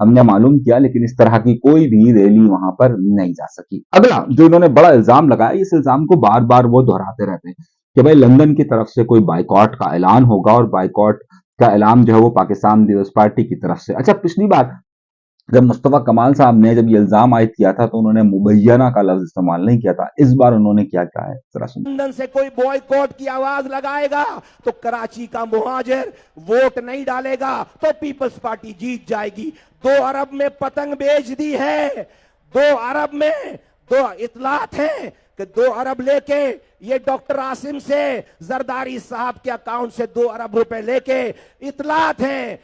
ہم نے معلوم کیا، لیکن اس طرح کی کوئی بھی ریلی وہاں پر نہیں جا سکی۔ اگلا جو انہوں نے بڑا الزام لگایا، اس الزام کو بار بار وہ دہراتے رہتے ہیں کہ بھائی لندن کی طرف سے کوئی بائیکاٹ کا اعلان ہوگا، اور بائیکاٹ کا اعلان جو ہے وہ پاکستان پیپلز پارٹی کی طرف سے۔ اچھا، پچھلی بار جب مصطفیٰ کمال صاحب نے جب یہ الزام عائد کیا تھا تو انہوں نے مبینہ کا لفظ استعمال نہیں کیا تھا، اس بار انہوں نے کیا کہا ہے ذرا سنیں۔ لندن سے کوئی بوائیکاٹ کی آواز لگائے گا تو کراچی کا مہاجر ووٹ نہیں ڈالے گا تو پیپلز پارٹی جیت جائے گی۔ 2 ارب میں پتنگ بیچ دی ہے، 2 ارب میں 2 اطلاعات ہیں کہ 2 ارب لے کے یہ ڈاکٹر عاصم سے زرداری صاحب کے اکاؤنٹ سے 2 ارب روپے لے کے اطلاعات ہیں،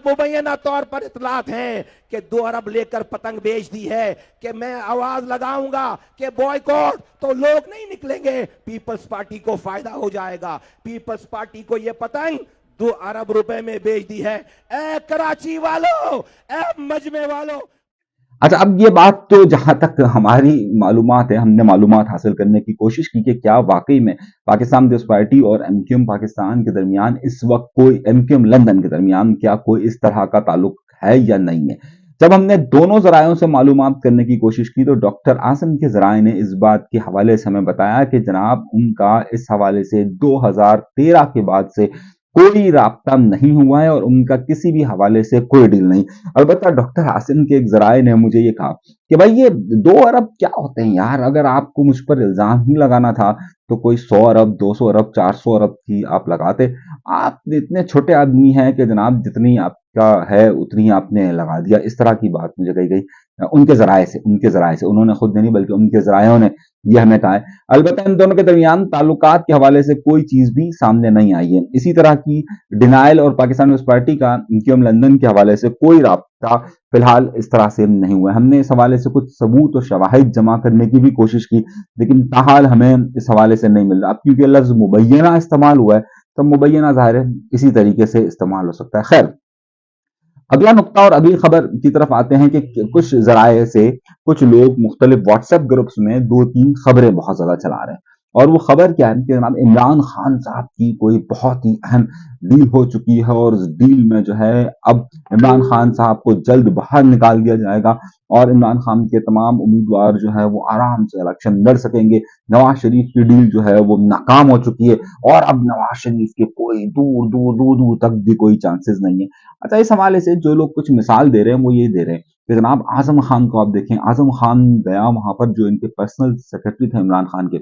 مبینہ طور پر اطلاعات ہیں کہ 2 ارب لے کر پتنگ بیچ دی ہے کہ میں آواز لگاؤں گا کہ بوائیکاٹ تو لوگ نہیں نکلیں گے، پیپلز پارٹی کو فائدہ ہو جائے گا۔ پیپلز پارٹی کو یہ پتنگ 2 ارب روپے میں بیچ دی ہے۔ اے کراچی والو، اے مجمع والو۔ اچھا، اب یہ بات تو جہاں تک ہماری معلومات ہے، ہم نے معلومات حاصل کرنے کی کوشش کی کہ کیا واقعی میں پاکستان پیپلز پارٹی اور ایم کیو ایم پاکستان کے درمیان اس وقت کوئی، ایم کیو ایم لندن کے درمیان کیا کوئی اس طرح کا تعلق ہے یا نہیں ہے۔ جب ہم نے دونوں ذرائعوں سے معلومات کرنے کی کوشش کی تو ڈاکٹر عاصم کے ذرائع نے اس بات کے حوالے سے ہمیں بتایا کہ جناب ان کا اس حوالے سے 2013 کے بعد سے کوئی رابطہ نہیں ہوا ہے اور ان کا کسی بھی حوالے سے کوئی ڈیل نہیں۔ البتہ ڈاکٹر عاصم کے ایک ذرائع نے مجھے یہ کہا کہ بھائی یہ 2 ارب کیا ہوتے ہیں یار، اگر آپ کو مجھ پر الزام ہی لگانا تھا تو کوئی 100 ارب 200 ارب 400 ارب کی آپ لگاتے۔ آپ اتنے چھوٹے آدمی ہیں کہ جناب جتنی آپ کا ہے اتنی آپ نے لگا دیا، اس طرح کی بات مجھے کہی گئی ان کے ذرائع سے، انہوں نے خود نہیں بلکہ ان کے ذرائعوں نے یہ ہمیں کہا ہے۔ البتہ ان دونوں کے درمیان تعلقات کے حوالے سے کوئی چیز بھی سامنے نہیں آئی ہے۔ اسی طرح کی ڈینائل اور پاکستان پیپلز پارٹی کا ایم کیو ایم لندن کے حوالے سے کوئی رابطہ فی الحال اس طرح سے نہیں ہوا ہے۔ ہم نے اس حوالے سے کچھ ثبوت اور شواہد جمع کرنے کی بھی کوشش کی، لیکن تاحال ہمیں اس حوالے سے نہیں مل رہا۔ اب کیونکہ لفظ مبینہ استعمال ہوا ہے تو مبینہ ظاہر ہے اسی طریقے سے استعمال ہو سکتا ہے۔ خیر، اگلا نقطہ اور ابھی خبر کی طرف آتے ہیں کہ کچھ ذرائع سے کچھ لوگ مختلف واٹس ایپ گروپس میں 2-3 خبریں بہت زیادہ چلا رہے ہیں، اور وہ خبر کیا ہے کہ جناب عمران خان صاحب کی کوئی بہت ہی اہم ڈیل ہو چکی ہے، اور اس ڈیل میں جو ہے اب عمران خان صاحب کو جلد باہر نکال دیا جائے گا، اور عمران خان کے تمام امیدوار جو ہے وہ آرام سے الیکشن لڑ سکیں گے۔ نواز شریف کی ڈیل جو ہے وہ ناکام ہو چکی ہے، اور اب نواز شریف کے کوئی دور دور دور دور تک بھی کوئی چانسز نہیں ہے۔ اچھا، اس حوالے سے جو لوگ کچھ مثال دے رہے ہیں وہ یہ دے رہے ہیں کہ جناب اعظم خان کو آپ دیکھیں، اعظم خان گیا وہاں پر، جو ان کے پرسنل سیکرٹری تھے عمران خان کے،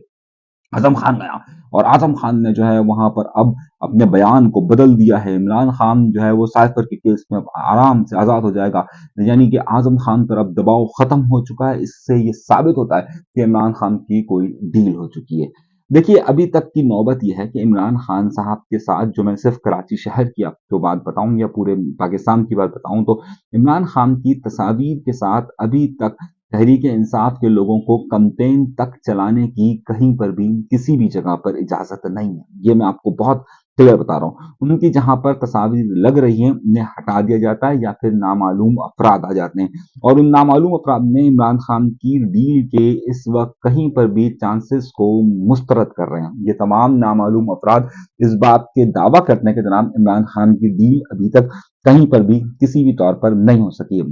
اعظم خان گیا اور اعظم خان نے جو ہے وہاں پر اب اپنے بیان کو بدل دیا ہے۔ عمران خان جو ہے وہ سائفر کے کیس میں آرام سے آزاد ہو جائے گا، یعنی کہ اعظم خان پر اب دباؤ ختم ہو چکا ہے۔ اس سے یہ ثابت ہوتا ہے کہ عمران خان کی کوئی ڈیل ہو چکی ہے۔ دیکھیے، ابھی تک کی نوبت یہ ہے کہ عمران خان صاحب کے ساتھ، جو میں صرف کراچی شہر کی آپ کو بات بتاؤں یا پورے پاکستان کی بات بتاؤں، تو عمران خان کی تصاویر کے ساتھ ابھی تک تحریک انصاف کے لوگوں کو کمپین تک چلانے کی کہیں پر بھی کسی بھی جگہ پر اجازت نہیں ہے۔ یہ میں آپ کو بہت کلیئر بتا رہا ہوں۔ ان کی جہاں پر تصاویر لگ رہی ہیں انہیں ہٹا دیا جاتا ہے، یا پھر نامعلوم افراد آ جاتے ہیں، اور ان نامعلوم افراد نے عمران خان کی ڈیل کے اس وقت کہیں پر بھی چانسز کو مسترد کر رہے ہیں۔ یہ تمام نامعلوم افراد اس بات کے دعویٰ کرتے ہیں کہ جناب عمران خان کی ڈیل ابھی تک کہیں پر بھی کسی بھی طور پر نہیں ہو سکی ہے۔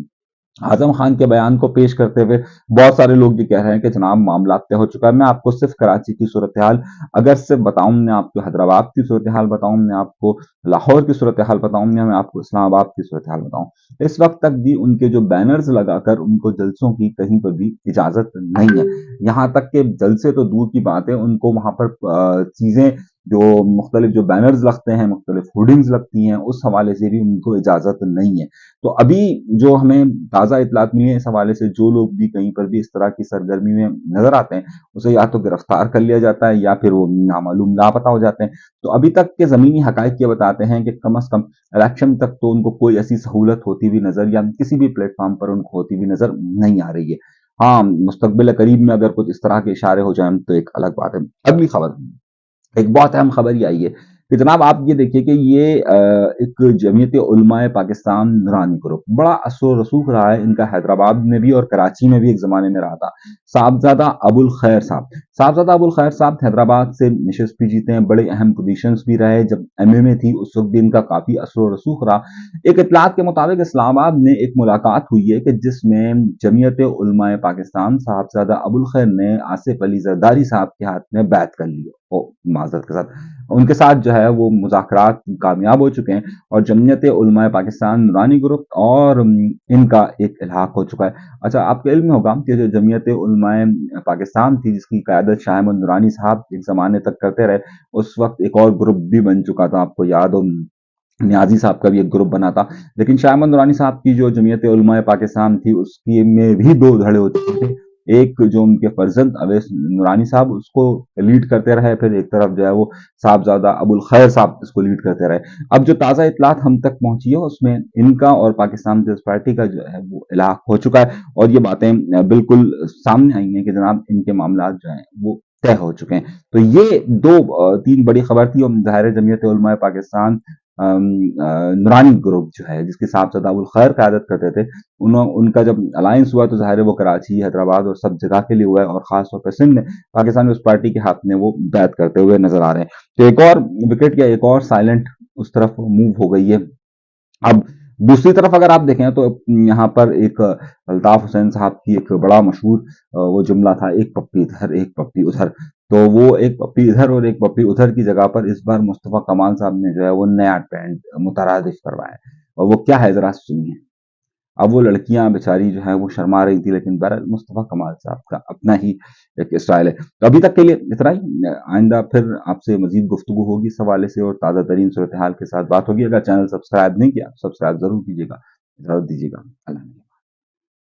اعظم خان کے بیان کو پیش کرتے ہوئے بہت سارے لوگ یہ کہہ رہے ہیں کہ جناب معاملات طے ہو چکا ہے۔ میں آپ کو صرف کراچی کی صورتحال اگر صرف بتاؤں، میں آپ کو حیدرآباد کی صورتحال بتاؤں، میں آپ کو لاہور کی صورتحال بتاؤں، یا میں آپ کو اسلام آباد کی صورتحال بتاؤں، اس وقت تک بھی ان کے جو بینرز لگا کر ان کو جلسوں کی کہیں پر بھی اجازت نہیں ہے۔ یہاں تک کہ جلسے تو دور کی بات ہے، ان کو وہاں پر چیزیں جو مختلف جو بینرز لگتے ہیں، مختلف ہوڈنگز لگتی ہیں، اس حوالے سے بھی ان کو اجازت نہیں ہے۔ تو ابھی جو ہمیں تازہ اطلاعات ملی ہیں اس حوالے سے، جو لوگ بھی کہیں پر بھی اس طرح کی سرگرمی میں نظر آتے ہیں اسے یا تو گرفتار کر لیا جاتا ہے یا پھر وہ نامعلوم لاپتہ ہو جاتے ہیں۔ تو ابھی تک کے زمینی حقائق یہ بتاتے ہیں کہ کم از کم الیکشن تک تو ان کو کوئی ایسی سہولت ہوتی ہوئی نظر، یا کسی بھی پلیٹ فارم پر ان کو ہوتی ہوئی نظر نہیں آ رہی ہے۔ ہاں، مستقبل قریب میں اگر کچھ اس طرح کے اشارے ہو جائیں تو ایک الگ بات ہے۔ اگلی خبر، ایک بہت اہم خبر یہ آئی ہے کہ جناب آپ یہ دیکھیے کہ یہ ایک جمعیت علماء پاکستان نورانی گروپ بڑا اثر و رسوخ رہا ہے ان کا، حیدرآباد میں بھی اور کراچی میں بھی ایک زمانے میں رہا تھا۔ صاحبزادہ ابو الخیر صاحب حیدرآباد سے نشست بھی جیتے ہیں، بڑے اہم پوزیشنز بھی رہے، جب ایم اے میں تھی اس وقت بھی ان کا کافی اثر و رسوخ رہا۔ ایک اطلاعات کے مطابق اسلام آباد میں ایک ملاقات ہوئی ہے کہ جس میں جمعیت علماء پاکستان صاحبزادہ ابو الخیر نے آصف علی زرداری صاحب کے ہاتھ میں بیعت کر لی، معذرت کے ساتھ ان کے ساتھ جو ہے وہ مذاکرات کامیاب ہو چکے ہیں، اور جمعیت علماء پاکستان نورانی گروپ اور ان کا ایک الحاق ہو چکا ہے۔ اچھا، آپ کے علم میں ہوگا کہ جو جمعیت علماء پاکستان تھی جس کی قیادت شاہ احمد نورانی صاحب ایک زمانے تک کرتے رہے، اس وقت ایک اور گروپ بھی بن چکا تھا، آپ کو یاد ہو نیازی صاحب کا بھی ایک گروپ بنا تھا، لیکن شاہ احمد نورانی صاحب کی جو جمعیت علماء پاکستان تھی اس کی میں بھی دو دھڑے ہو چکے تھے۔ ایک جو ان کے فرزند اویس نورانی صاحب اس کو لیڈ کرتے رہے، پھر ایک طرف جو ہے وہ صاحبزادہ ابو الخیر صاحب اس کو لیڈ کرتے رہے۔ اب جو تازہ اطلاعات ہم تک پہنچی ہے اس میں ان کا اور پاکستان پیپلز پارٹی کا جو ہے وہ الحاق ہو چکا ہے، اور یہ باتیں بالکل سامنے آئی ہیں کہ جناب ان کے معاملات جو ہیں وہ طے ہو چکے ہیں۔ تو یہ دو تین بڑی خبر تھی، اور ظاہر جمعیت علماء پاکستان نورانی گروپ جو ہے جس کے صاحبزادہ ابو الخیر قیادت کرتے تھے، ان کا جب الائنس ہوا تو ظاہر ہے وہ کراچی، حیدرآباد اور سب جگہ کے لیے ہوا ہے، اور خاص طور پر سندھ میں پاکستان پیپلز پارٹی کے ہاتھ میں وہ بیعت کرتے ہوئے نظر آ رہے ہیں۔ تو ایک اور وکٹ یا ایک اور سائلنٹ اس طرف موو ہو گئی ہے۔ اب دوسری طرف اگر آپ دیکھیں تو یہاں پر ایک الطاف حسین صاحب کی ایک بڑا مشہور وہ جملہ تھا، ایک پپی ادھر ایک پپی ادھر، تو وہ ایک پپی ادھر اور ایک پپی ادھر کی جگہ پر اس بار مصطفیٰ کمال صاحب نے جو ہے وہ نیا ٹرینڈ مترادف کروایا ہے، اور وہ کیا ہے ذرا سنیے۔ اب وہ لڑکیاں بیچاری جو ہے وہ شرما رہی تھی، لیکن بہرحال مصطفیٰ کمال صاحب کا اپنا ہی ایک اسٹائل ہے۔ تو ابھی تک کے لیے اتنا ہی، آئندہ پھر آپ سے مزید گفتگو ہوگی اس حوالے سے، اور تازہ ترین صورتحال کے ساتھ بات ہوگی۔ اگر چینل سبسکرائب نہیں کیا سبسکرائب ضرور کیجیے گا، اجازت دیجیے گا، اللہ حافظ۔